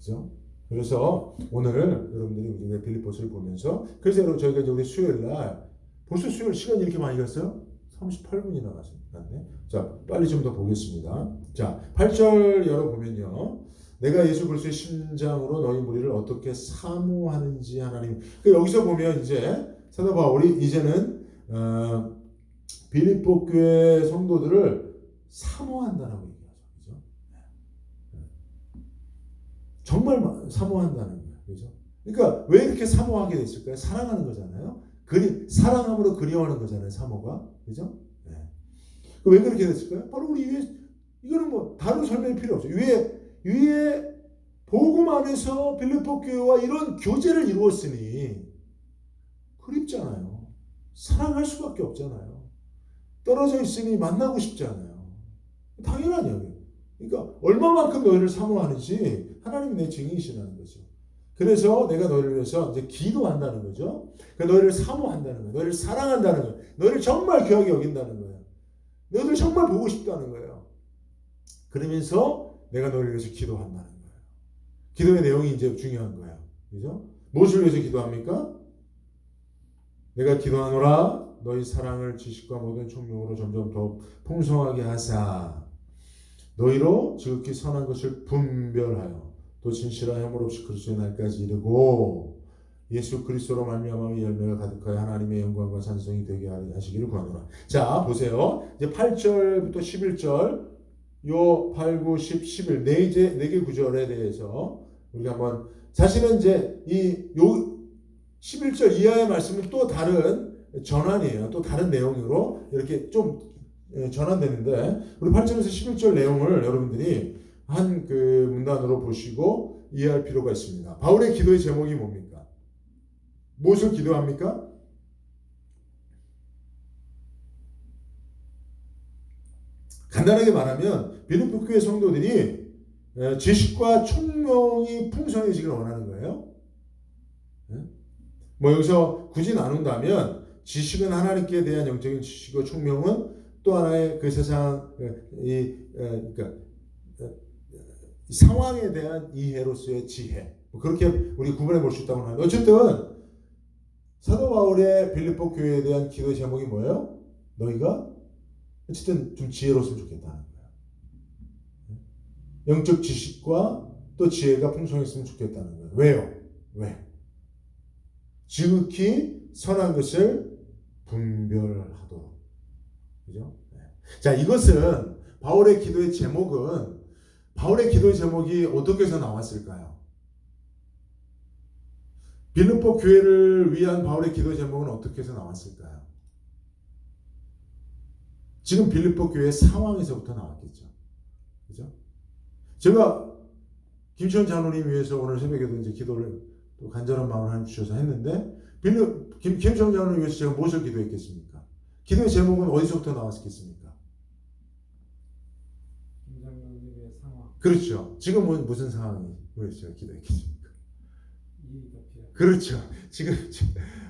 그죠? 그래서 오늘 여러분들이 우리가 빌립보서를 보면서 그래서 여러분 저희가 이제 우리 수요일 날 벌써 수요일 시간이 이렇게 많이 갔어요? 38분이 나갔네. 자, 빨리 좀 더 보겠습니다. 자, 8절 열어보면요. 내가 예수 그리스도의 심장으로 너희 무리를 어떻게 사모하는지 하나님. 여기서 보면 이제 사도 바울이 이제는 빌립보 교회 성도들을 사모한다라고 얘기하죠. 그죠? 정말 사모한다는 거예요. 그죠? 그러니까 왜 이렇게 사모하게 됐을까요? 사랑하는 거잖아요. 사랑함으로 그리워하는 거잖아요. 사모가. 그죠? 네. 왜 그렇게 됐을까요? 바로 우리 위에 이거는 뭐 다른 설명이 필요 없죠. 위에 복음 안에서 빌립보 교회와 이런 교제를 이루었으니 그립잖아요. 사랑할 수밖에 없잖아요. 떨어져 있으니 만나고 싶잖아요. 당연한 이야기예요. 그러니까 얼마만큼 너희를 사모하는지 하나님이 내 증인이시라는 거죠. 그래서 내가 너희를 위해서 이제 기도한다는 거죠. 그러니까 너희를 사모한다는 거예요. 너희를 사랑한다는 거예요. 너희를 정말 귀하게 여긴다는 거예요. 너희들 정말 보고 싶다는 거예요. 그러면서 내가 너희를 위해서 기도한다는 거예요. 기도의 내용이 이제 중요한 거예요. 그죠? 무엇을 위해서 기도합니까? 내가 기도하노라 너희 사랑을 지식과 모든 총명으로 점점 더 풍성하게 하사 너희로 지극히 선한 것을 분별하여 또 진실한 혐오 없이 그리스도의 날까지 이르고 예수 그리스도로 말미암아 열매가 가득하여 하나님의 영광과 찬송이 되게 하시기를 구하노라. 자, 보세요. 이제 8절부터 11절 요 8, 9, 10, 11 네 개 구절에 대해서 우리가 한번 사실은 이제 요 11절 이하의 말씀은 또 다른 전환이에요. 또 다른 내용으로 이렇게 좀 전환되는데 우리 8절에서 11절 내용을 여러분들이 한 그 문단으로 보시고 이해할 필요가 있습니다. 바울의 기도의 제목이 뭡니까? 무엇을 기도합니까? 간단하게 말하면 빌립보 교회 성도들이 지식과 총명이 풍성해지길 원하는 거예요. 뭐 여기서 굳이 나눈다면 지식은 하나님께 대한 영적인 지식이고 총명은 또 하나의 그 세상 그러니까 상황에 대한 이해로서의 지혜. 그렇게 우리 구분해 볼 수 있다고 하는데 어쨌든 사도 바울의 빌립보 교회에 대한 기도의 제목이 뭐예요? 너희가 어쨌든 좀 지혜로웠으면 좋겠다는 거예요. 영적 지식과 또 지혜가 풍성했으면 좋겠다는 거예요. 왜요? 왜? 지극히 선한 것을 분별하도록. 그죠? 네. 자, 이것은 바울의 기도의 제목이 어떻게 해서 나왔을까요? 빌립보 교회를 위한 바울의 기도 제목은 어떻게 해서 나왔을까요? 지금 빌립보 교회의 상황에서부터 나왔겠죠. 그죠? 제가 김시원 장로님 위해서 오늘 새벽에도 이제 기도를 또 간절한 마음을 하나님 주셔서 했는데 김시원 장로님 위해서 제가 무엇을 기도했겠습니까? 기도의 제목은 어디서부터 나왔겠습니까? 김 장로님의 상황. 그렇죠. 지금은 무슨 상황이 제가 기도했겠습니까? 이해가 그렇죠. 지금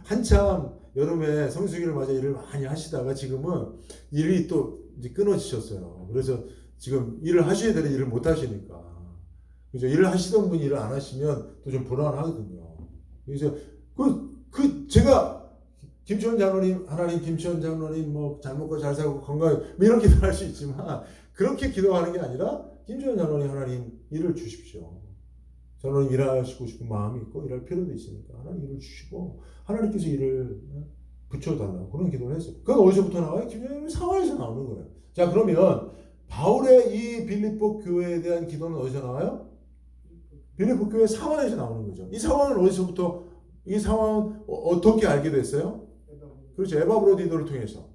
한참 여름에 성수기를 맞아 일을 많이 하시다가 지금은 일이 또 이제 끊어지셨어요. 그래서 지금 일을 하셔야 되는 일을 못 하시니까. 그죠? 일을 하시던 분이 일을 안 하시면 또 좀 불안하거든요. 그래서 제가 김치원 장로님, 하나님 김치원 장로님 뭐 잘 먹고 잘 살고 건강해 뭐 이런 기도할 수 있지만 그렇게 기도하는 게 아니라 김치원 장로님 하나님 일을 주십시오. 저는 일하시고 싶은 마음이 있고 일할 필요도 있으니까 하나님 일을 주시고 하나님께서 일을 붙여달라고 그런 기도를 했어요. 그건 어디서부터 나와요? 김정일의 상황에서 나오는 거예요. 자, 그러면 바울의 이 빌립보 교회에 대한 기도는 어디서 나와요? 빌립보 교회 상황에서 나오는 거죠. 이 상황은 어디서부터 이 상황은 어떻게 알게 됐어요? 그렇죠. 에바브로디도를 통해서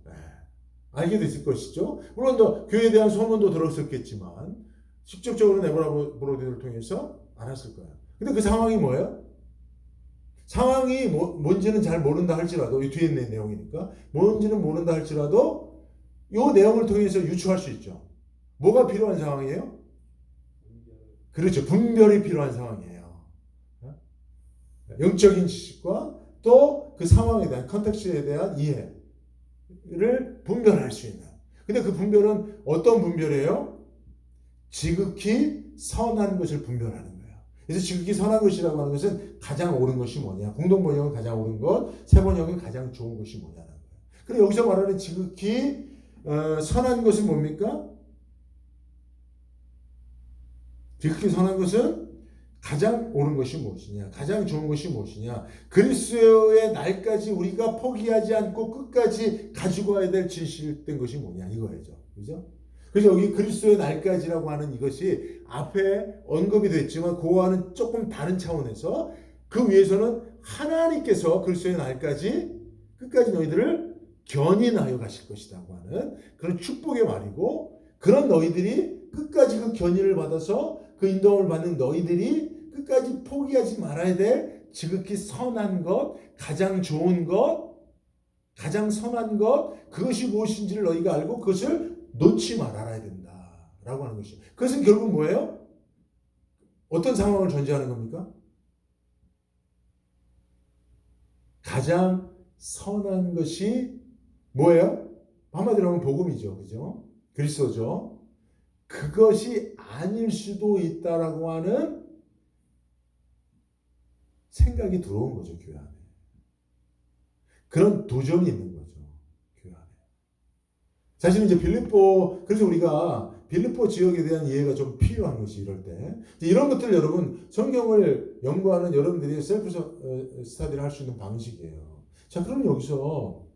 알게 됐을 것이죠. 물론 또 교회에 대한 소문도 들었었겠지만 직접적으로는 에바브로디도를 통해서 알았을 거예요. 근데 그 상황이 뭐예요? 상황이 뭔지는 잘 모른다 할지라도 이 뒤에 있는 내용이니까 뭔지는 모른다 할지라도 이 내용을 통해서 유추할 수 있죠. 뭐가 필요한 상황이에요? 그렇죠. 분별이 필요한 상황이에요. 영적인 지식과 또 그 상황에 대한 컨텍스트에 대한 이해를 분별할 수 있는. 근데 그 분별은 어떤 분별이에요? 지극히 선한 것을 분별하는 거예요. 그래서 지극히 선한 것이라고 하는 것은 가장 옳은 것이 뭐냐. 공동 번역은 가장 옳은 것, 새 번역은 가장 좋은 것이 뭐냐는 거예요. 그리고 여기서 말하는 지극히 선한 것은 뭡니까? 지극히 선한 것은 가장 옳은 것이 무엇이냐, 가장 좋은 것이 무엇이냐, 그리스도의 날까지 우리가 포기하지 않고 끝까지 가지고 가야 될 진실된 것이 뭐냐 이거죠. 그죠? 그래서 여기 그리스도의 날까지라고 하는 이것이 앞에 언급이 됐지만 그거와는 조금 다른 차원에서 그 위에서는 하나님께서 그리스도의 날까지 끝까지 너희들을 견인하여 가실 것이라고 하는 그런 축복의 말이고, 그런 너희들이 끝까지 그 견인을 받아서 그 인도함을 받는 너희들이 끝까지 포기하지 말아야 될 지극히 선한 것, 가장 좋은 것, 가장 선한 것, 그것이 무엇인지를 너희가 알고 그것을 놓지 말아야 된다라고 하는 것이죠. 그것은 결국 뭐예요? 어떤 상황을 전제하는 겁니까? 가장 선한 것이 뭐예요? 한마디로 하면 복음이죠. 그죠? 그리스도죠. 그것이 아닐 수도 있다라고 하는 생각이 들어온 거죠. 교회 안에. 그런 도전이 있는 거죠. 교회 안에. 사실은 이제 그래서 우리가 빌립보 지역에 대한 이해가 좀 필요한 것이 이럴 때. 이런 것들 여러분, 성경을 연구하는 여러분들이 셀프 스터디를 할 수 있는 방식이에요. 자, 그럼 여기서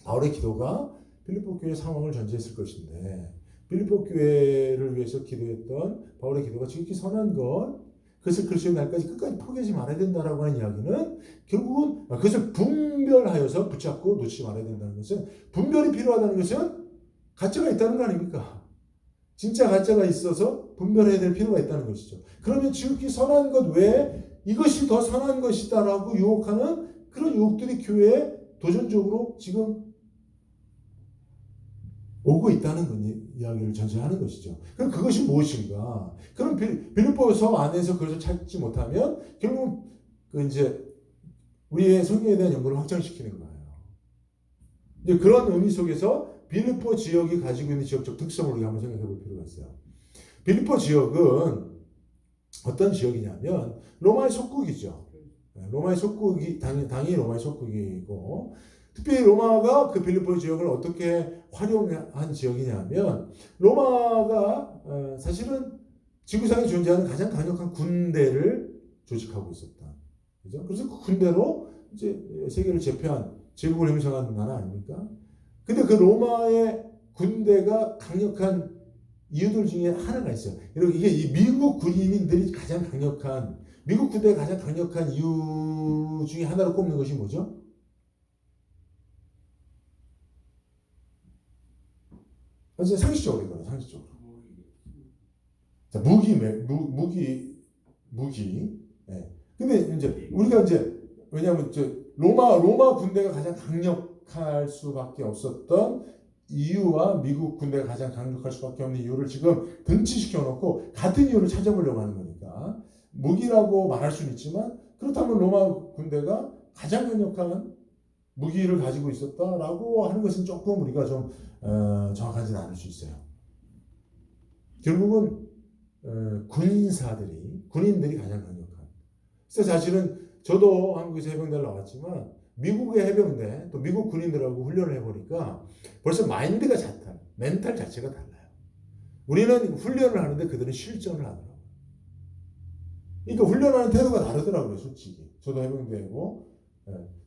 바울의 기도가 빌립보 교회 상황을 전제했을 것인데, 빌립보 교회를 위해서 기도했던 바울의 기도가 지극히 선한 것, 그것을 그리스도의 날까지 끝까지 포기하지 말아야 된다라고 하는 이야기는 결국은 그것을 분별하여서 붙잡고 놓치지 말아야 된다는 것은, 분별이 필요하다는 것은 가짜가 있다는 거 아닙니까? 진짜 가짜가 있어서 분별해야 될 필요가 있다는 것이죠. 그러면 지극히 선한 것 외에 이것이 더 선한 것이다라고 유혹하는 그런 유혹들이 교회에 도전적으로 지금 오고 있다는 이야기를 전제하는 것이죠. 그럼 그것이 무엇인가? 그럼 빌립보서 안에서 그것을 찾지 못하면 결국은 이제 우리의 성경에 대한 연구를 확장시키는 거예요. 이제 그런 의미 속에서 빌립보 지역이 가지고 있는 지역적 특성을 우리가 한번 생각해 볼 필요가 있어요. 빌립보 지역은 어떤 지역이냐면 로마의 속국이죠. 로마의 속국이 당연히 로마의 속국이고, 특별히 로마가 그 빌립보 지역을 어떻게 활용한 지역이냐면, 로마가 사실은 지구상에 존재하는 가장 강력한 군대를 조직하고 있었다. 그죠? 그래서 그 군대로 이제 세계를 제패한, 제국을 형성한 나라 아닙니까? 근데 그 로마의 군대가 강력한 이유들 중에 하나가 있어요. 이게 이 미국 군인들이 가장 강력한, 미국 군대가 가장 강력한 이유 중에 하나로 꼽는 것이 뭐죠? 상식적으로 이거예요. 상식적으로. 자, 무기. 예. 근데 이제 우리가 이제 왜냐하면 로마 군대가 가장 강력할 수밖에 없었던 이유와 미국 군대가 가장 강력할 수밖에 없는 이유를 지금 등치시켜 놓고 같은 이유를 찾아보려고 하는 거니까, 무기라고 말할 수는 있지만 그렇다면 로마 군대가 가장 강력한 무기를 가지고 있었다라고 하는 것은 조금 우리가 좀 정확하지는 않을 수 있어요. 결국은 군인들이 가장 강력한. 그래서 사실은 저도 한국에서 해병대를 나왔지만 미국의 해병대 또 미국 군인들하고 훈련을 해보니까 벌써 마인드가 멘탈 자체가 달라요. 우리는 훈련을 하는데 그들은 실전을 하더라고요. 그러니까 훈련하는 태도가 다르더라고요, 솔직히. 저도 해병대고.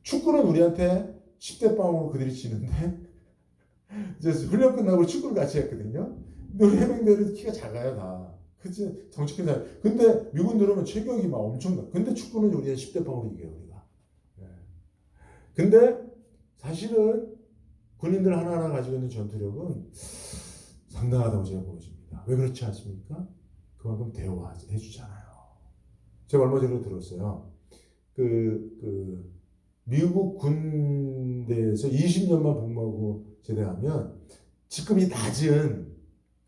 축구는 우리한테 10대 빵으로 그들이 치는데 이제 훈련 끝나고 축구를 같이 했거든요. 근데 우리 해병대는 키가 작아요, 다. 그치? 덩치 큰 사람. 근데 미군 들어오면 체격이 막 엄청나. 근데 축구는 우리가 10대 빵으로 이겨요, 우리가. 근데 사실은 군인들 하나하나 가지고 있는 전투력은 상당하다고 제가 보여집니다. 왜 그렇지 않습니까? 그만큼 대우해 주잖아요. 제가 얼마 전에 들었어요. 미국 군대에서 20년만 복무하고 제대하면 직급이 낮은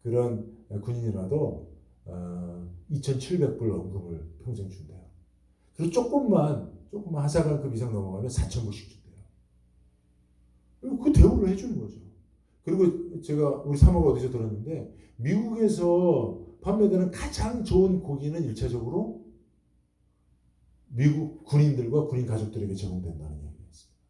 그런 군인이라도 2,700불 원금을 평생 준대요. 그리고 조금만 하사관급 이상 넘어가면 4,000불씩 준대요. 그 대우를 해주는 거죠. 그리고 제가 우리 사모가 어디서 들었는데, 미국에서 판매되는 가장 좋은 고기는 1차적으로 미국 군인들과 군인 가족들에게 제공된다는 얘기였습니다.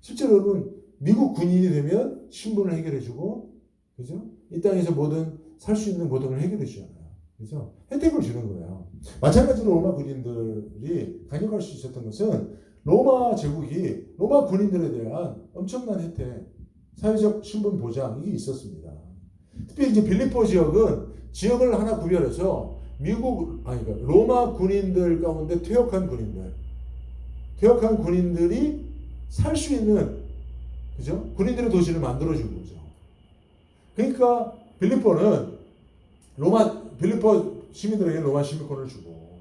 실제로 여러분 미국 군인이 되면 신분을 해결해주고, 그죠? 이 땅에서 모든 살 수 있는 모든 걸 해결해주잖아요. 그죠? 혜택을 주는 거예요. 마찬가지로 로마 군인들이 강력할 수 있었던 것은 로마 제국이 로마 군인들에 대한 엄청난 혜택, 사회적 신분 보장 이게 있었습니다. 특히 이제 빌립보 지역은 지역을 하나 구별해서 그러니까 로마 군인들 가운데 퇴역한 군인들이 살 수 있는, 그죠? 군인들의 도시를 만들어준 거죠. 그러니까 빌립보 시민들에게 로마 시민권을 주고,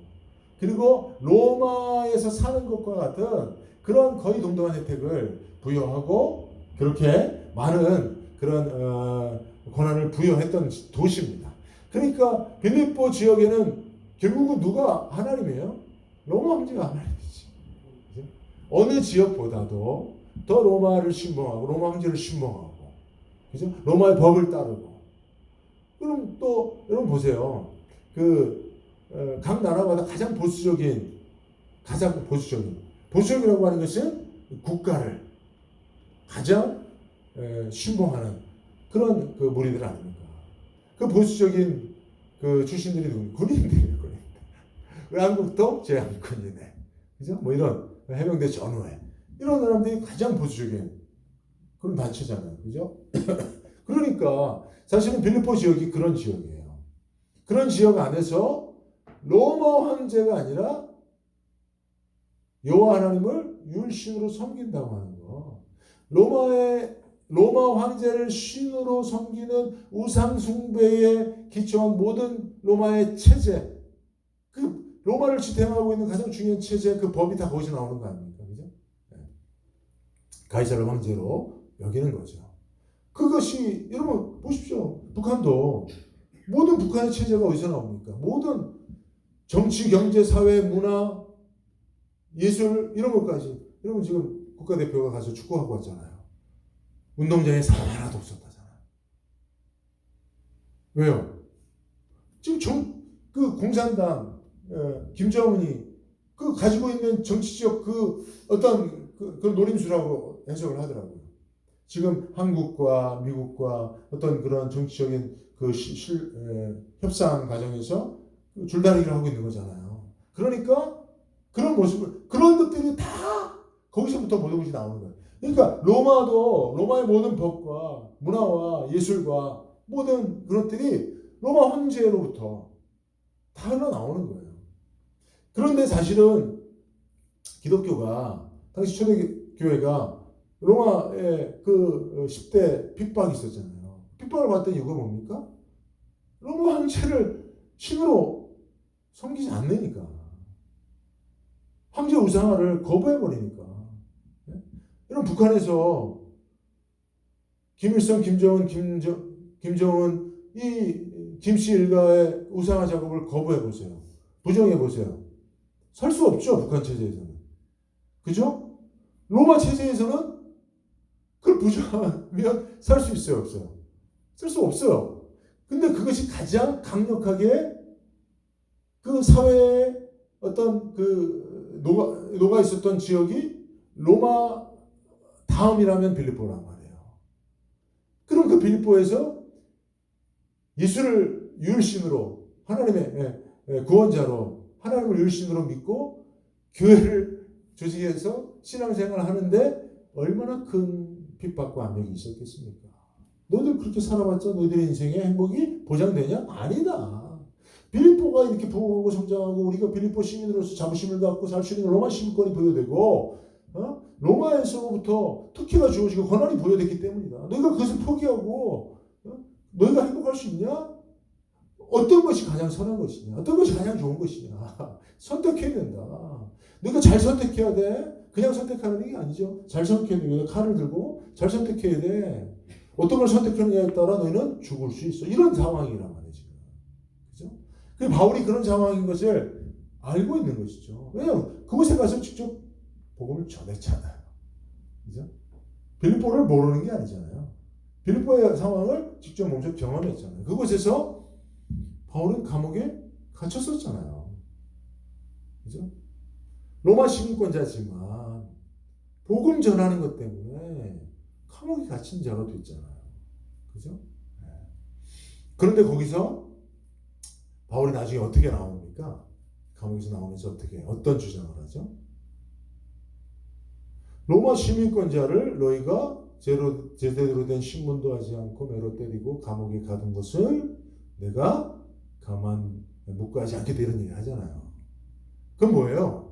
그리고 로마에서 사는 것과 같은 그런 거의 동등한 혜택을 부여하고, 그렇게 많은 그런 권한을 부여했던 도시입니다. 그러니까 빌립보 지역에는 결국은 누가 하나님이에요? 로마 황제가 하나님이지. 그죠? 어느 지역보다도 더 로마를 신봉하고 로마 황제를 신봉하고, 그죠? 로마의 법을 따르고. 그럼 또 여러분 보세요. 각 나라마다 가장 보수적이라고 하는 것은 국가를 가장 신봉하는 그런 무리들 아닙니까? 그 보수적인 그 출신들이 누구냐? 군인들이에요, 군인들. 한국도 제한군이네. 그죠? 뭐 이런 해병대 전후회. 이런 사람들이 가장 보수적인 그런 단체잖아요. 그죠? 그러니까 사실은 빌립보 지역이 그런 지역이에요. 그런 지역 안에서 로마 황제가 아니라 여호와 하나님을 율신으로 섬긴다고 하는 거. 로마 황제를 신으로 섬기는 우상 숭배에 기초한 모든 로마의 체제, 그 로마를 지탱하고 있는 가장 중요한 체제, 그 법이 다 거기서 나오는 거 아닙니까? 그죠? 가이사를 황제로 여기는 거죠. 그것이 여러분 보십시오. 북한도 모든 북한의 체제가 어디서 나옵니까? 모든 정치, 경제, 사회, 문화, 예술 이런 것까지. 여러분 지금 국가대표가 가서 축구하고 왔잖아요. 운동장에 사람 하나도 없었다잖아요. 왜요? 지금 그 공산당 김정은이 그 가지고 있는 정치적 어떤 그런 노림수라고 해석을 하더라고요. 지금 한국과 미국과 어떤 그런 정치적인 협상 과정에서 줄다리기를 하고 있는 거잖아요. 그러니까 그런 것들이 다 거기서부터 모든 것이 나오는 거예요. 그러니까 로마의 모든 법과 문화와 예술과 모든 그런 것들이 로마 황제로부터 다 흘러나오는 거예요. 그런데 사실은 기독교가 당시 초대교회가 로마의 그 10대 핍박이 있었잖아요. 핍박을 받던 이유가 뭡니까? 로마 황제를 신으로 섬기지 않으니까. 황제 우상화를 거부해버리니까. 이런 북한에서 김일성, 김정은, 이 김씨 일가의 우상화 작업을 거부해보세요. 부정해보세요. 살 수 없죠, 북한 체제에서는. 그죠? 로마 체제에서는 그걸 부정하면 살 수 있어요, 없어요? 쓸 수 없어요. 근데 그것이 가장 강력하게 그 사회에 어떤 녹아 있었던 지역이 로마 다음이라면 빌립보란 말이에요. 그럼 그 빌립보에서 예수를 율신으로, 하나님의 구원자로, 하나님을 율신으로 믿고 교회를 조직해서 신앙생활을 하는데 얼마나 큰 핍박과 압력이 있었겠습니까? 너희들 그렇게 살아봤자 너희들의 인생의 행복이 보장되냐? 아니다. 빌립보가 이렇게 부흥하고 성장하고 우리가 빌립보 시민으로서 자부심을 갖고 살 수 있는 로마 시민권이 부여되고 로마에서부터 특혜가 주어지고 권한이 부여됐기 때문이다. 너희가 그것을 포기하고 너희가 행복할 수 있냐? 어떤 것이 가장 선한 것이냐? 어떤 것이 가장 좋은 것이냐? 선택해야 된다. 너희가 잘 선택해야 돼. 그냥 선택하는 게 아니죠. 잘 선택해야 돼. 칼을 들고 잘 선택해야 돼. 어떤 걸 선택하느냐에 따라 너희는 죽을 수 있어. 이런 상황이란 말이에요, 지금. 그죠? 그 바울이 그런 상황인 것을 알고 있는 것이죠. 왜냐하면 그곳에 가서 직접 복음을 전했잖아요. 그죠? 빌립보를 모르는 게 아니잖아요. 빌립보의 상황을 직접 몸소 경험했잖아요. 그곳에서 바울은 감옥에 갇혔었잖아요. 그죠? 로마 시민권자지만 복음 전하는 것 때문에 감옥에 갇힌 자가 됐잖아요. 그죠? 네. 그런데 거기서 바울이 나중에 어떻게 나옵니까? 감옥에서 나오면서 어떤 주장을 하죠? 로마 시민권자를 너희가 제대로 된 신문도 하지 않고 매로 때리고 감옥에 가둔 것을 내가 가만 묵고하지 않게 되는 얘기를 하잖아요. 그건 뭐예요?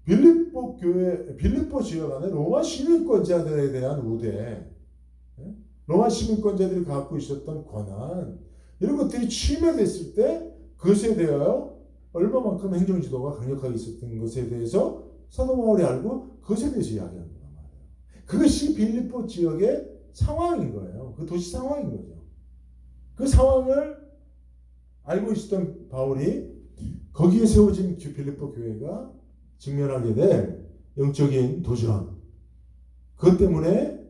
빌립보 지역 안에 로마 시민권자들에 대한 우대, 로마 시민권자들이 갖고 있었던 권한, 이런 것들이 침해됐을 때 그것에 대하여 얼마만큼 행정지도가 강력하게 있었던 것에 대해서 사도 바울이 알고 그것에 대해서 이야기하는 거란 말이에요. 그것이 빌립보 지역의 상황인 거예요. 그 도시 상황인 거죠. 그 상황을 알고 있었던 바울이 거기에 세워진 빌립보 교회가 직면하게 될 영적인 도전, 그것 때문에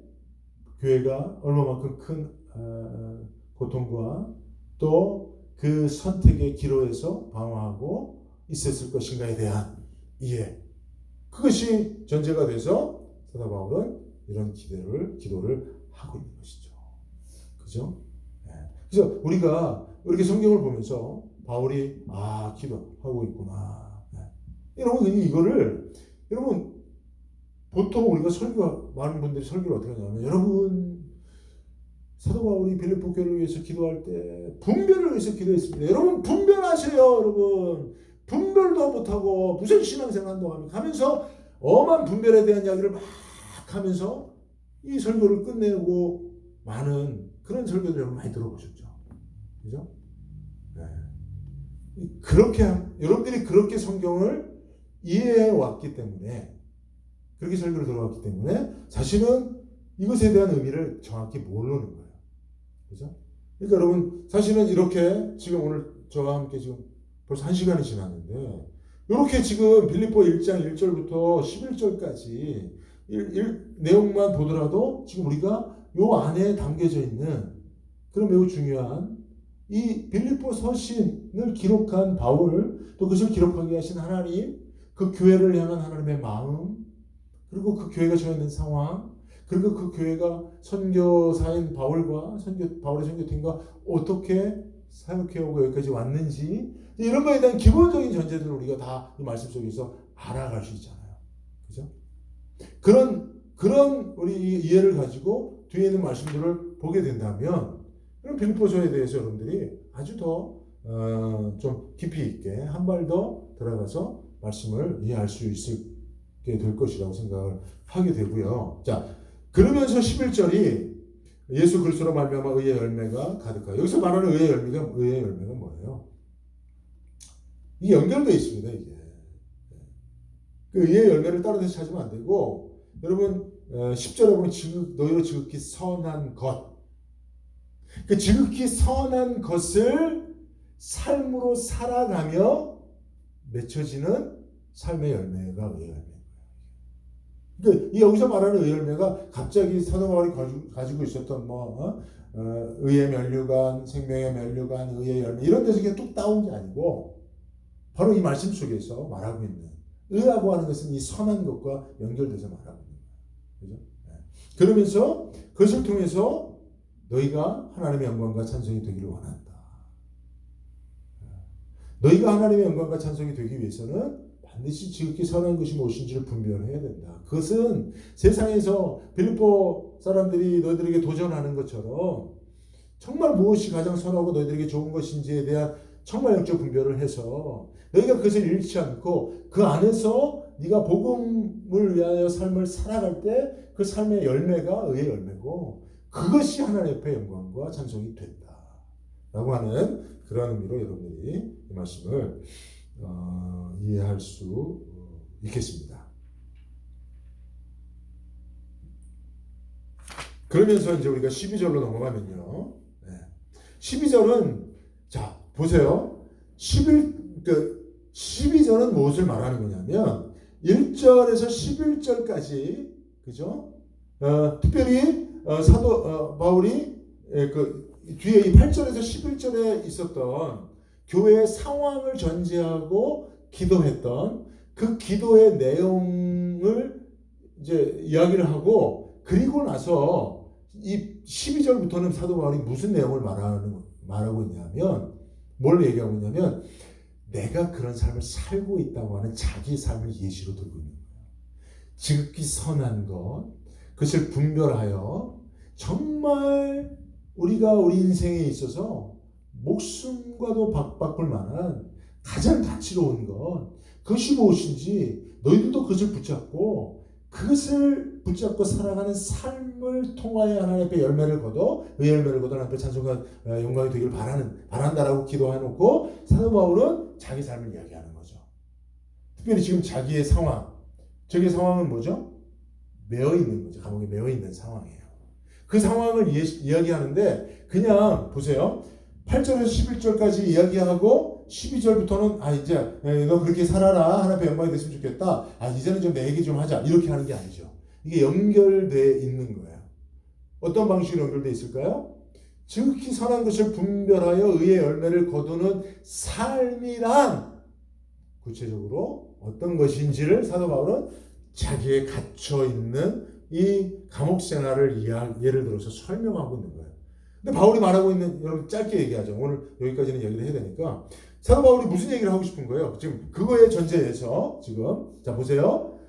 교회가 얼마만큼 큰 고통과 또 그 선택의 기로에서 방황하고 있었을 것인가에 대한 이해, 그것이 전제가 돼서 사도 바울은 이런 기도를 하고 있는 것이죠. 그죠? 네. 그래서 우리가 이렇게 성경을 보면서 바울이 기도하고 있구나. 네. 여러분 여러분 보통 우리가 많은 분들이 설교를 어떻게 하냐면, 여러분 사도 바울이 빌립보 교회를 위해서 기도할 때 분별을 위해서 기도했습니다. 여러분 분별하세요. 여러분 분별도 못하고 무슨 신앙생활도 하면서 엄한 분별에 대한 이야기를 막 하면서 이 설교를 끝내고 많은 그런 설교들 여러분 많이 들어보셨죠? 그죠? 네. 여러분들이 그렇게 성경을 이해해 왔기 때문에, 그렇게 설교를 들어왔기 때문에 사실은 이것에 대한 의미를 정확히 모르는 거예요. 그죠? 그러니까 여러분 사실은 이렇게 지금 오늘 저와 함께 지금 벌써 1시간이 지났는데, 이렇게 지금 빌립보 1장 1절부터 11절까지 내용만 보더라도 지금 우리가 요 안에 담겨져 있는 그런 매우 중요한 이 빌립보 서신을 기록한 바울, 또 그것을 기록하게 하신 하나님, 그 교회를 향한 하나님의 마음, 그리고 그 교회가 처해 있는 상황, 그리고 그 교회가 선교사인 바울의 선교팀과 어떻게 사역해오고 여기까지 왔는지, 이런 거에 대한 기본적인 전제들을 우리가 다 이 말씀 속에서 알아갈 수 있잖아요. 그죠? 그런 우리 이해를 가지고 뒤에 있는 말씀들을 보게 된다면, 그럼 빌립보서에 대해서 여러분들이 아주 더 좀 깊이 있게 한 발 더 들어가서 말씀을 이해할 수 있게 될 것이라고 생각을 하게 되고요. 자, 그러면서 11절이 예수 그리스도로 말미암아 의의 열매가 가득하여, 여기서 말하는 의의 열매가 뭐예요? 이게 연결되어 있습니다. 이게 그 의의 열매를 다른 데서 찾으면 안 되고, 여러분 10절에 보면 너희로 지극히 선한 것, 그 지극히 선한 것을 삶으로 살아가며 맺혀지는 삶의 열매가 의의 열매예요. 그러니까 여기서 말하는 의의 열매가 갑자기 사도 바울이 가지고 있었던 의의 면류관, 생명의 면류관, 의의 열매 이런 데서 그냥 뚝 따온 게 아니고, 바로 이 말씀 속에서 말하고 있는, 의라고 하는 것은 이 선한 것과 연결돼서 말하고 있는 거예요. 그죠? 네. 그러면서 그것을 통해서 너희가 하나님의 영광과 찬송이 되기를 원한다. 너희가 하나님의 영광과 찬송이 되기 위해서는 반드시 지극히 선한 것이 무엇인지를 분별해야 된다. 그것은 세상에서 빌립보 사람들이 너희들에게 도전하는 것처럼 정말 무엇이 가장 선하고 너희들에게 좋은 것인지에 대한 정말 영적 분별을 해서 너희가 그것을 잃지 않고 그 안에서 네가 복음을 위하여 삶을 살아갈 때 그 삶의 열매가 의의 열매고, 그것이 하나님 앞에 영광과 찬송이 된다 라고 하는 그런 의미로 여러분들이 이 말씀을 이해할 수 있겠습니다. 그러면서 이제 우리가 12절로 넘어가면요. 12절은 자 보세요. 12절은 무엇을 말하는 거냐면 1절에서 11절까지, 그죠? 특별히 사도 바울이 그 뒤에 이 8절에서 11절에 있었던 교회의 상황을 전제하고 기도했던 그 기도의 내용을 이제 이야기를 하고 그리고 나서 이 12절부터는 사도 바울이 무슨 내용을 말하고 있냐면 뭘 얘기하고 있냐면 내가 그런 삶을 살고 있다고 하는 자기 삶을 예시로 들고 있는 거예요. 지극히 선한 것 그것을 분별하여 정말 우리가 우리 인생에 있어서 목숨과도 바꿀 만한 가장 가치로운 것 그것이 무엇인지 너희들도 그것을 붙잡고 살아가는 삶을 통하여 하나님 앞에 열매를 거둬 그 열매를 거둬 하나님 앞에 찬송과 영광이 되기를 바란다라고 기도해놓고 사도 바울은 자기 삶을 이야기하는 거죠. 특별히 지금 자기의 상황 저기 상황은 뭐죠? 매어 있는 거죠. 감옥에 매어 있는 상황이에요. 그 상황을 이야기하는데 그냥 보세요. 8절에서 11절까지 이야기하고 12절부터는 이제 너 그렇게 살아라 하나님 앞에 영광이 됐으면 좋겠다. 이제는 좀 내 얘기 좀 하자. 이렇게 하는 게 아니죠. 이게 연결되어 있는 거예요. 어떤 방식으로 연결되어 있을까요? 지극히 선한 것을 분별하여 의의 열매를 거두는 삶이란 구체적으로 어떤 것인지를 사도 바울은 자기의 갇혀있는 이 감옥 생활을 예를 들어서 설명하고 있는 거예요. 근데 바울이 말하고 있는, 여러분 짧게 얘기하죠. 오늘 여기까지는 얘기를 해야 되니까. 사도 바울이 무슨 얘기를 하고 싶은 거예요? 지금 그거의 전제에서 지금 자 보세요.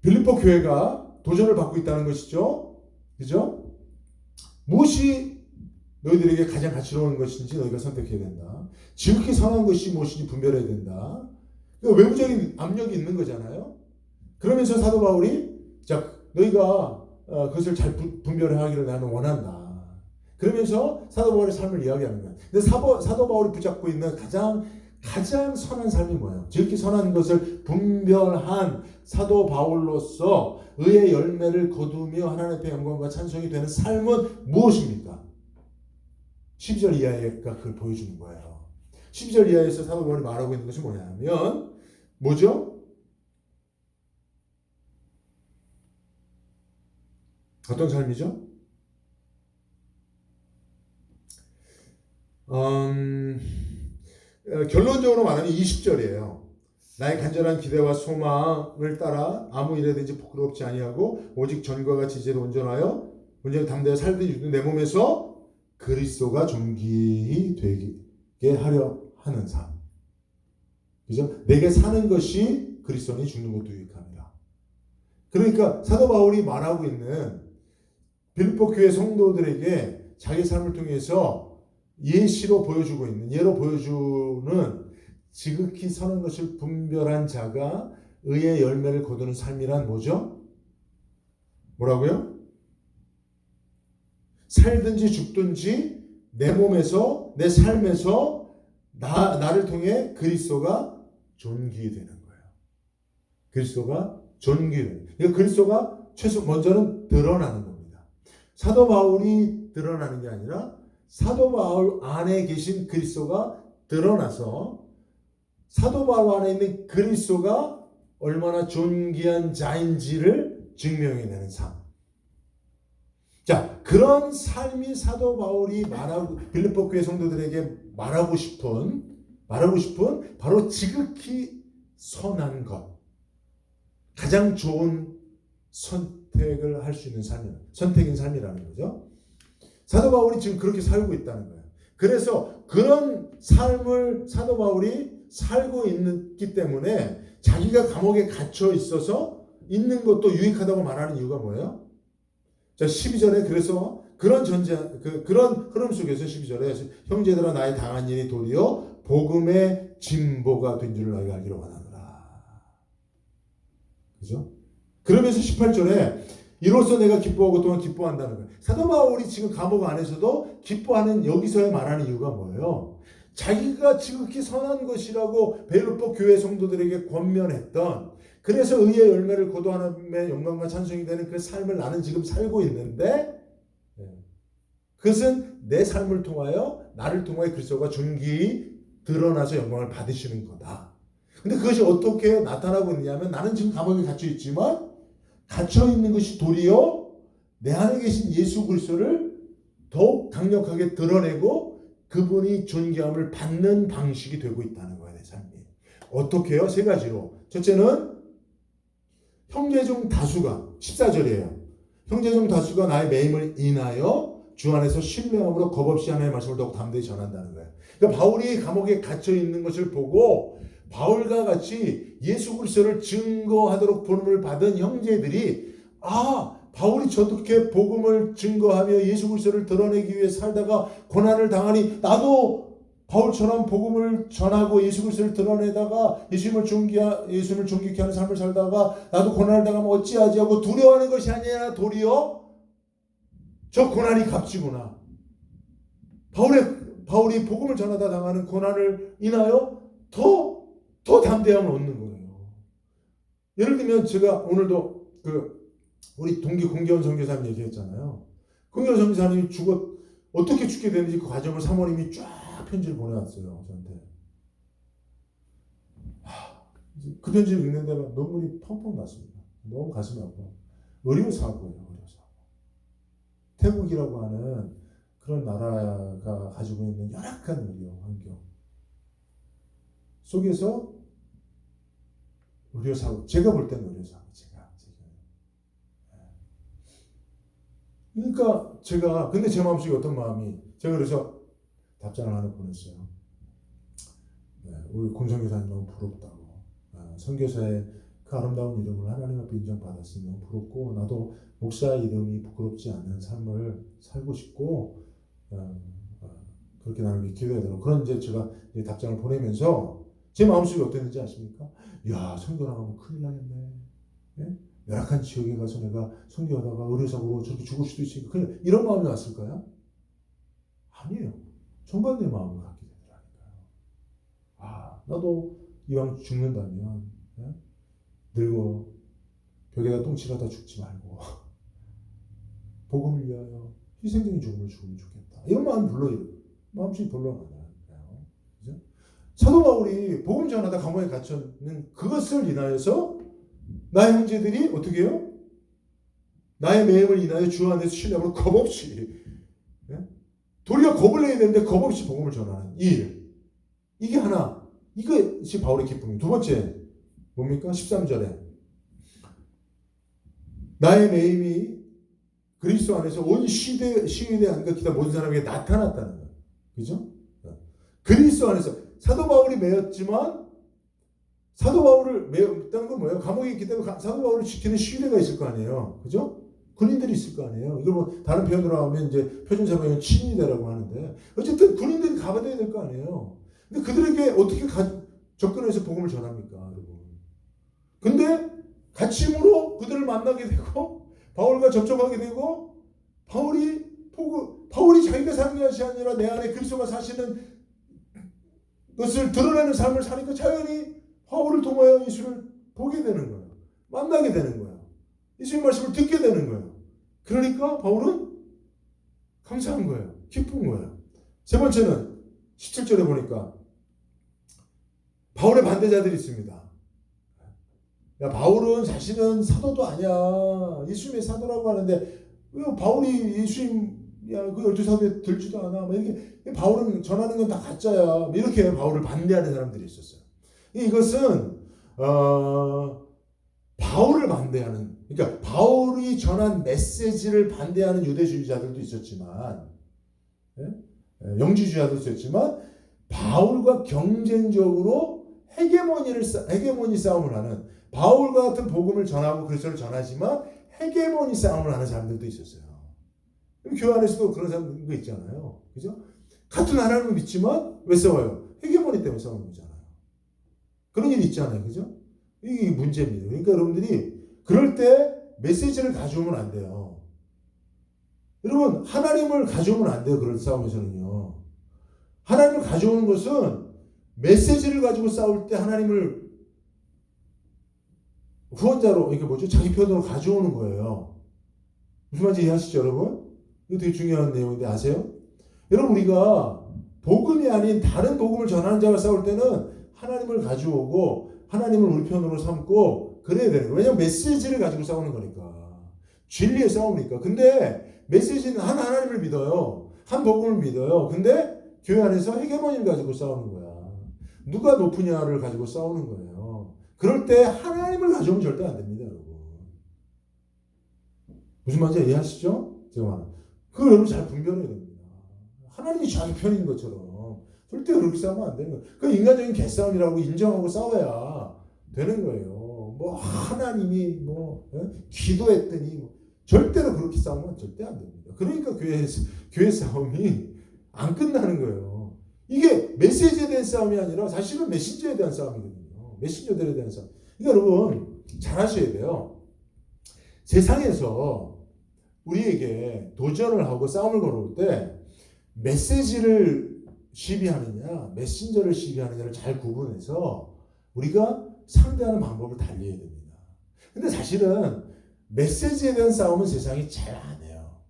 빌립보 교회가 도전을 받고 있다는 것이죠. 그죠? 무엇이 너희들에게 가장 가치로운 것인지 너희가 선택해야 된다. 지극히 선한 것이 무엇인지 분별해야 된다. 그러니까 외부적인 압력이 있는 거잖아요. 그러면서 사도 바울이 자 너희가 그것을 잘 분별하기를 나는 원한다. 그러면서 사도 바울의 삶을 이야기하는 거예요. 근데 사도 바울이 붙잡고 있는 가장 선한 삶이 뭐예요? 지극히 선한 것을 분별한 사도 바울로서 의의 열매를 거두며 하나님 앞에 영광과 찬송이 되는 삶은 무엇입니까? 12절 이하가 그걸 보여주는 거예요. 12절 이하에서 사도 바울이 말하고 있는 것이 뭐냐면 뭐죠? 어떤 삶이죠? 결론적으로 말하면 20절이에요. 나의 간절한 기대와 소망을 따라 아무 일에든지 부끄럽지 아니하고 오직 전과 같이 제로 온전히 담대하여 살든지 내 몸에서 그리스도가 존귀히 되게 하려 하는 삶. 그죠? 내게 사는 것이 그리스도니 죽는 것도 유익합니다. 그러니까 사도 바울이 말하고 있는 빌립보 교회 성도들에게 자기 삶을 통해서 예로 보여주는 지극히 선한 것을 분별한 자가 의의 열매를 거두는 삶이란 뭐죠? 뭐라고요? 살든지 죽든지 내 몸에서 내 삶에서 나를 통해 그리스도가 존귀되는 거예요. 그리스도가 존귀되는. 그러니까 그리스도가 먼저는 드러나는 겁니다. 사도 바울이 드러나는 게 아니라 사도 바울 안에 계신 그리스도가 드러나서 사도 바울 안에 있는 그리스도가 얼마나 존귀한 자인지를 증명해내는 삶. 자, 그런 삶이 사도 바울이 빌립보 교회 성도들에게 말하고 싶은 바로 지극히 선한 것. 가장 좋은 선택을 할 수 있는 선택인 삶이라는 거죠. 사도 바울이 지금 그렇게 살고 있다는 거예요. 그래서 그런 삶을 사도 바울이 살고 있기 때문에 자기가 감옥에 갇혀 있어서 있는 것도 유익하다고 말하는 이유가 뭐예요? 자, 12절에 그래서 그런 흐름 속에서 12절에 형제들아 나의 당한 일이 도리어 복음의 진보가 된 줄을 너희가 알기를 원하노라. 그죠? 그러면서 18절에 이로써 내가 기뻐하고 또한 기뻐한다는 거예요. 사도 바울이 지금 감옥 안에서도 기뻐하는 여기서의 말하는 이유가 뭐예요? 자기가 지극히 선한 것이라고 빌립보 교회 성도들에게 권면했던 그래서 의의 열매를 거두 하나님의 영광과 찬송이 되는 그 삶을 나는 지금 살고 있는데 그것은 내 삶을 통하여 나를 통하여 그리스도가 존귀히 드러나서 영광을 받으시는 거다. 근데 그것이 어떻게 나타나고 있느냐면 나는 지금 감옥에 갇혀 있지만 갇혀 있는 것이 도리어 내 안에 계신 예수 그리스도를 더욱 강력하게 드러내고 그분이 존귀함을 받는 방식이 되고 있다는 거예요. 내 삶이. 어떻게 해요? 세 가지로. 첫째는 형제 중 다수가 14절이에요. 형제 중 다수가 나의 매임을 인하여 주 안에서 신뢰함으로 겁없이 하나님의 말씀을 더욱 담대히 전한다는 거예요. 그러니까 바울이 감옥에 갇혀 있는 것을 보고 바울과 같이 예수 그리스도를 증거하도록 부름을 받은 형제들이 바울이 저렇게 복음을 증거하며 예수 그리스도를 드러내기 위해 살다가 고난을 당하니 나도 바울처럼 복음을 전하고 예수 그리스도를 드러내다가 예수님을 존귀케 하는 삶을 살다가 나도 고난을 당하면 어찌하지 하고 두려워하는 것이 아니라 도리어 저 고난이 값지구나. 바울이 복음을 전하다 당하는 고난을 인하여 더 담대함을 얻는 거예요. 예를 들면 제가 오늘도 우리 동기 공기원 선교사님 얘기했잖아요. 공기원 선교사님이 어떻게 죽게 되는지 그 과정을 사모님이 쫙 편지를 보내왔어요. 저한테. 그 편지를 읽는데 눈물이 펑펑 났습니다. 너무 가슴이 아파요. 의료사고예요. 의료사고. 태국이라고 하는 그런 나라가 가지고 있는 열악한 의료 환경 속에서 의료사고, 제가 볼 때는 의료사고, 그러니까 근데 제 마음속에 어떤 마음이, 제가 그래서 답장을 하나 보냈어요. 우리 공성교사님 너무 부럽다고. 선교사의 그 아름다운 이름을 하나님 앞에 인정받았으니 너무 부럽고, 나도 목사 이름이 부끄럽지 않은 삶을 살고 싶고, 그렇게 나를 기도해야 되고, 그런 제가 답장을 보내면서 제 마음속에 어땠는지 아십니까? 야, 선교 나가면 큰일 나겠네. 예? 열악한 지역에 가서 내가 선교하다가 의료사고로 저렇게 죽을 수도 있으니까 그냥 이런 마음이 왔을까요? 아니에요. 정반대의 마음을 갖게 되더라니까요. 나도 이왕 죽는다면 늙어 벽에다 똥칠하다 죽지 말고 복음을 위하여 희생적인 죽음을 죽으면 좋겠다. 이런 마음속이 불러나요. 그죠? 사도 바울이 복음 전하다 감옥에 갇혔는 그것을 인하여서 나의 형제들이 어떻게 해요? 나의 매임을 인하여 주 안에서 신뢰함으로 겁없이, 도리어 겁을 내야 되는데 겁없이 복음을 전하는 일. 이게 하나. 이것이 바울의 기쁨이에요. 두 번째 뭡니까? 13절에 나의 매임이 그리스도 안에서 온 시대에 안과 기타 모든 사람에게 나타났다는 거예요. 그죠? 그리스도 안에서 사도 바울이 매였지만 사도 바울을 매였다는 건 뭐예요? 감옥에 있기 때문에 사도 바울을 지키는 시위대가 있을 거 아니에요. 그죠? 군인들이 있을 거 아니에요. 이걸 뭐 다른 표현으로 하면 이제 표준사명은 친위대라고 하는데 어쨌든 군인들이 가봐야 될 거 아니에요. 근데 그들에게 어떻게 접근해서 복음을 전합니까, 여러분? 근데 같이므로 그들을 만나게 되고 바울과 접촉하게 되고 바울이 자기가 사는 것이 아니라 내 안에 그리스도가 사시는 것을 드러내는 삶을 사니까 자연히 바울을 통하여 예수를 보게 되는 거예요. 만나게 되는 거예요. 예수의 말씀을 듣게 되는 거예요. 그러니까 바울은 감사한 거예요. 기쁜 거예요. 세 번째는 17절에 보니까 바울의 반대자들이 있습니다. 야, 바울은 사실은 사도도 아니야. 예수님의 사도라고 하는데 왜 바울이 예수님 그 12사도에 들지도 않아. 이렇게 바울은 전하는 건 다 가짜야. 이렇게 바울을 반대하는 사람들이 있었어요. 이것은 바울을 반대하는, 그러니까 바울이 전한 메시지를 반대하는 유대주의자들도 있었지만, 영지주의자도 있었지만, 바울과 경쟁적으로 헤게모니 싸움을 하는, 바울과 같은 복음을 전하고 그리스도를 전하지만 헤게모니 싸움을 하는 사람들도 있었어요. 교회 안에서도 그런 사람도 있잖아요. 그죠? 같은 하나님을 믿지만 왜 싸워요? 헤게모니 때문에 싸우는 거잖아요. 그런 일이 있잖아요. 그죠? 이게 문제입니다. 그러니까 여러분들이 그럴 때 메시지를 가져오면 안 돼요. 여러분, 하나님을 가져오면 안 돼요. 그런 싸움에서는요. 하나님을 가져오는 것은 메시지를 가지고 싸울 때 하나님을 후원자로, 이게 뭐죠? 자기 편으로 가져오는 거예요. 무슨 말인지 이해하시죠, 여러분? 이거 되게 중요한 내용인데 아세요? 여러분, 우리가 복음이 아닌 다른 복음을 전하는 자와 싸울 때는 하나님을 가져오고 하나님을 우리 편으로 삼고 그래야 되는 거예요. 왜냐하면 메시지를 가지고 싸우는 거니까. 진리의 싸움이니까. 근데 메시지는 한 하나님을 믿어요. 한 복음을 믿어요. 근데 교회 안에서 헤게모니를 가지고 싸우는 거야. 누가 높으냐를 가지고 싸우는 거예요. 그럴 때 하나님을 가져오면 절대 안 됩니다, 여러분. 무슨 말인지 이해하시죠? 제가 말하는. 그걸 여러분 잘 분별해야 됩니다. 하나님이 자기 편인 것처럼 절대 그렇게 싸우면 안 되는 거예요. 그 인간적인 개싸움이라고 인정하고 싸워야 되는 거예요. 뭐 하나님이 뭐 기도했더니 뭐, 절대로 그렇게 싸우면 절대 안 됩니다. 그러니까 교회 싸움이 안 끝나는 거예요. 이게 메시지에 대한 싸움이 아니라 사실은 메신저에 대한 싸움이거든요. 메신저들에 대한 싸움. 그러니까 여러분 잘 하셔야 돼요. 세상에서 우리에게 도전을 하고 싸움을 걸어올 때 메시지를 시비하느냐 메신저를 시비하느냐를 잘 구분해서 우리가 상대하는 방법을 달리해야 됩니다. 근데 사실은 메시지에 대한 싸움은 세상이 잘 안 해요.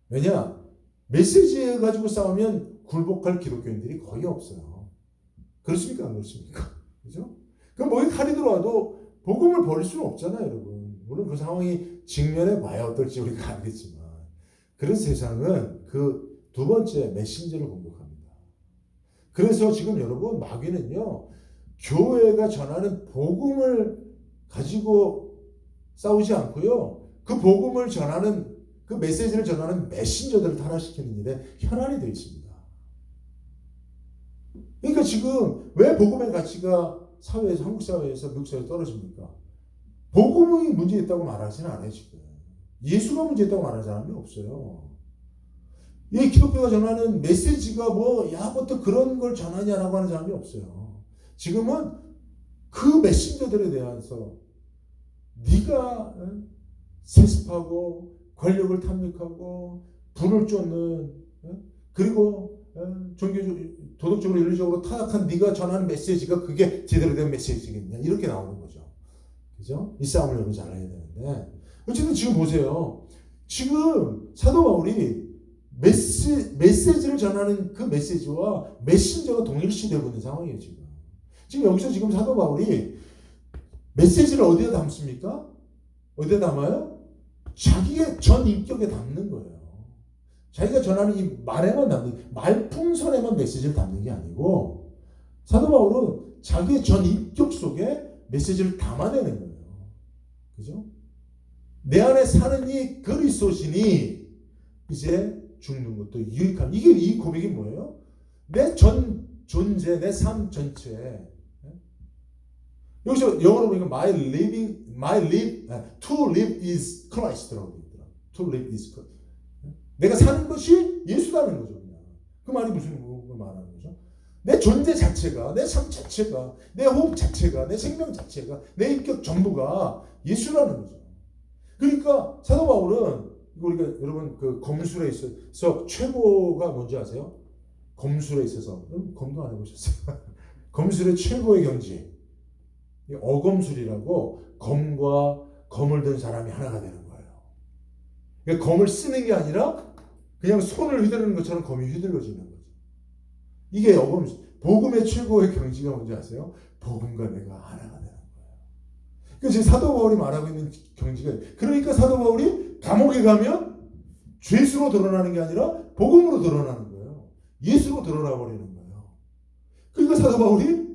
왜냐? 메시지에 가지고 싸우면 굴복할 기독교인들이 거의 없어요. 그렇습니까? 안 그렇습니까? 그죠? 그럼 목에 칼이 들어와도 복음을 버릴 수는 없잖아요, 여러분. 물론 그 상황이 직면해 봐야 어떨지 우리가 알겠지만. 그런 세상은 그 두 번째 메신저를 공격합니다. 그래서 지금 여러분 마귀는요, 교회가 전하는 복음을 가지고 싸우지 않고요, 그 복음을 전하는 그 메시지를 전하는 메신저들을 타락시키는 일에 현안이 되어 있습니다. 그러니까 지금 왜 복음의 가치가 사회에서, 한국 사회에서, 미국 사회에서 떨어집니까? 복음이 문제 있다고 말하지는 않아요, 지금. 예수가 문제 있다고 말하는 사람이 없어요. 이 기독교가 전하는 메시지가 또 그런 걸 전하냐라고 하는 사람이 없어요. 지금은 그 메신저들에 대해서 네가 세습하고 권력을 탐닉하고 불을 쫓는 그리고 종교적, 도덕적으로 윤리적으로 타락한 네가 전하는 메시지가 그게 제대로 된 메시지겠냐 이렇게 나오는 거죠. 그죠? 이 싸움을 여러분 잘 해야 되는데 어쨌든 지금 보세요. 지금 사도 바울이 메시지를 전하는 그 메시지와 메신저가 동일시되고 있는 상황이에요. 지금 여기서 지금 사도 바울이 메시지를 어디에 담습니까? 어디에 담아요? 자기의 전 인격에 담는 거예요. 자기가 전하는 이 말에만 담는, 말풍선에만 메시지를 담는 게 아니고 사도 바울은 자기의 전 인격 속에 메시지를 담아내는 거예요. 그죠? 내 안에 사는 이 그리스도시니 이제 죽는 것도 유익함. 이게 이 고백이 뭐예요? 내 전 존재, 내 삶 전체. 여기서 영어로 보니까 to live is Christ라고 있더라. To live is Christ. 내가 사는 것이 예수라는 거죠. 그냥. 그 말이 무슨 걸 말하는 거죠? 내 존재 자체가, 내 삶 자체가, 내 호흡 자체가, 내 생명 자체가, 내 인격 전부가 예수라는 거죠. 그러니까 사도 바울은 우리가 여러분 그 검술에 있어서 최고가 뭔지 아세요? 검술에 있어서 검도 안 해보셨어요? 검술의 최고의 경지 어검술이라고 검과 검을 든 사람이 하나가 되는 거예요. 그러니까 검을 쓰는 게 아니라 그냥 손을 휘두르는 것처럼 검이 휘둘러지는 거죠. 이게 어검술. 복음의 최고의 경지가 뭔지 아세요? 복음과 내가 하나가 되는 거예요. 그러니까 지금 사도 바울이 말하고 있는 경지가 그러니까 사도 바울이 감옥에 가면 죄수로 드러나는 게 아니라 복음으로 드러나는 거예요. 예수로 드러나 버리는 거예요. 그러니까 사도 바울이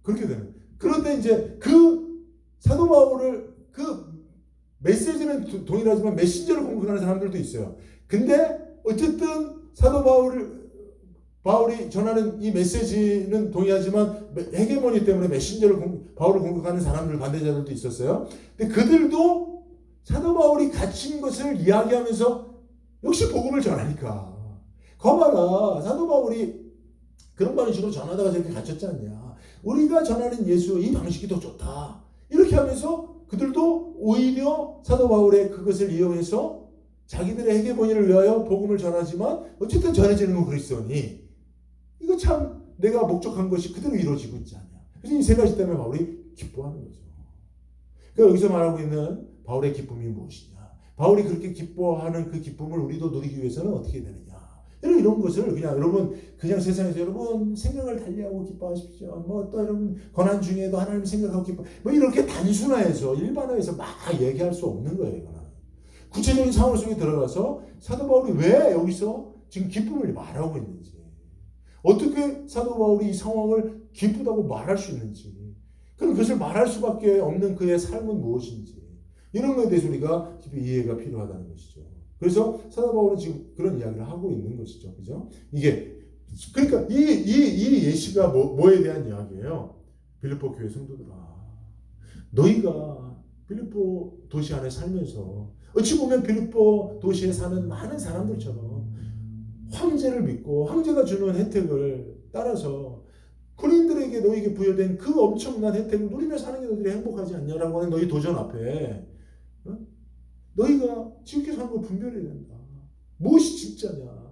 그렇게 되는 거예요. 그런데 이제 그 사도 바울을 그 메시지는 동일하지만 메신저를 공격하는 사람들도 있어요. 근데 어쨌든 사도 바울이 전하는 이 메시지는 동의하지만 헤게모니 때문에 바울을 공격하는 사람들 반대자들도 있었어요. 근데 그들도 사도 바울이 갇힌 것을 이야기하면서 역시 복음을 전하니까 거봐라 사도 바울이 그런 방식으로 전하다가 저렇게 갇혔지 않냐. 우리가 전하는 예수 이 방식이 더 좋다. 이렇게 하면서 그들도 오히려 사도 바울의 그것을 이용해서 자기들의 헤게모니를 위하여 복음을 전하지만 어쨌든 전해지는 건 그리스도니 이거 참 내가 목적한 것이 그대로 이루어지고 있지 않냐. 그래서 이 세 가지 때문에 바울이 기뻐하는 거죠. 그러니까 여기서 말하고 있는 바울의 기쁨이 무엇이냐. 바울이 그렇게 기뻐하는 그 기쁨을 우리도 누리기 위해서는 어떻게 되느냐. 이런 것을 그냥 여러분 그냥 세상에서 여러분 생각을 달리하고 기뻐하십시오. 뭐 또 여러분 고난 중에도 하나님 생각하고 기뻐. 뭐 이렇게 단순화해서 일반화해서 막 얘기할 수 없는 거예요. 이거는. 구체적인 상황 속에 들어가서 사도 바울이 왜 여기서 지금 기쁨을 말하고 있는지 어떻게 사도 바울이 이 상황을 기쁘다고 말할 수 있는지, 그럼 그것을 말할 수밖에 없는 그의 삶은 무엇인지, 이런 것에 대해서 우리가 깊이 이해가 필요하다는 것이죠. 그래서 사도 바울은 지금 그런 이야기를 하고 있는 것이죠. 그죠? 이게 그러니까 이 예시가 뭐에 대한 이야기예요? 빌립보 교회 성도들아, 너희가 빌립보 도시 안에 살면서 어찌 보면 빌립보 도시에 사는 많은 사람들처럼 황제를 믿고 황제가 주는 혜택을 따라서 군인들에게 너희에게 부여된 그 엄청난 혜택을 누리며 사는 게 너희들이 행복하지 않냐라고 하는 너희 도전 앞에 너희가 지극히 사는 걸 분별해야 된다. 무엇이 진짜냐?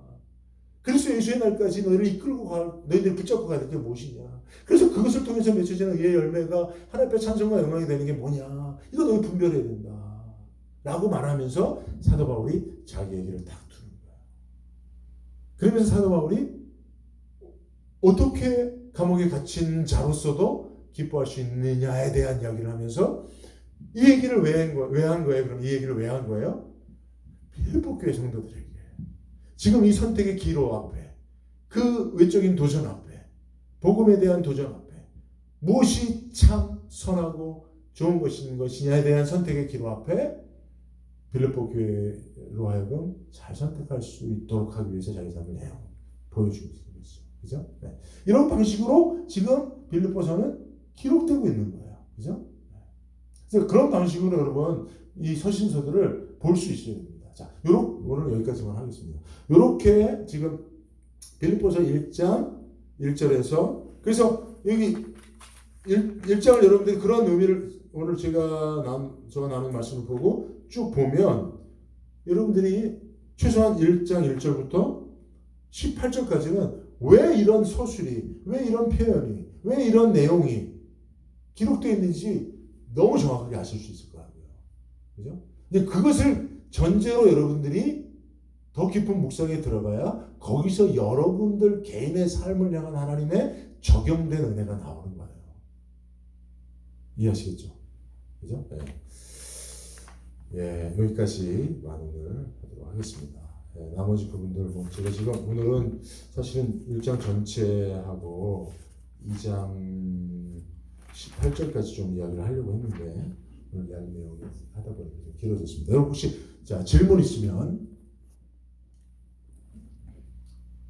그래서 예수의 날까지 너희를 이끌고 너희들 붙잡고 가야 될 게 무엇이냐? 그래서 그것을 통해서 맺혀지는 의의 열매가 하나님 앞에 찬송과 영광이 되는 게 뭐냐? 이거 너희 분별해야 된다. 라고 말하면서 사도 바울이 자기 얘기를 딱 두는 거야. 그러면서 사도 바울이 어떻게 감옥에 갇힌 자로서도 기뻐할 수 있느냐에 대한 이야기를 하면서 이 얘기를 왜 한 거예요? 그럼 이 얘기를 왜 한 거예요? 빌립보 교회 성도들에게 지금 이 선택의 기로 앞에, 그 외적인 도전 앞에, 복음에 대한 도전 앞에 무엇이 참 선하고 좋은 것이냐에 대한 선택의 기로 앞에 빌립보 교회로 하여금 잘 선택할 수 있도록 하기 위해서 자기 삶을 보여주고 있는 것이죠. 그죠? 네. 이런 방식으로 지금 빌립보서는 기록되고 있는 거예요. 그죠? 그래서 그런 방식으로 여러분 이 서신서들을 볼 수 있어야 됩니다. 자, 오늘 여기까지만 하겠습니다. 이렇게 지금 빌립보서 1장 1절에서 그래서 여기 1장을 여러분들이 그런 의미를 오늘 제가 나눈 말씀을 보고 쭉 보면 여러분들이 최소한 1장 1절부터 18절까지는 왜 이런 서술이, 왜 이런 표현이, 왜 이런 내용이 기록되어 있는지 너무 정확하게 아실 수 있을 거예요. 그죠? 근데 그것을 전제로 여러분들이 더 깊은 묵상에 들어가야 거기서 여러분들 개인의 삶을 향한 하나님의 적용된 은혜가 나오는 거예요. 이해하시겠죠? 그죠? 네. 예, 여기까지 완언을 하도록 하겠습니다. 예, 나머지 부분들 제가 지금 오늘은 사실은 1장 전체하고 2장 18절까지 좀 이야기를 하려고 했는데 오늘 이야기 내용이 하다 보니까 좀 길어졌습니다. 여러분 혹시 자 질문 있으면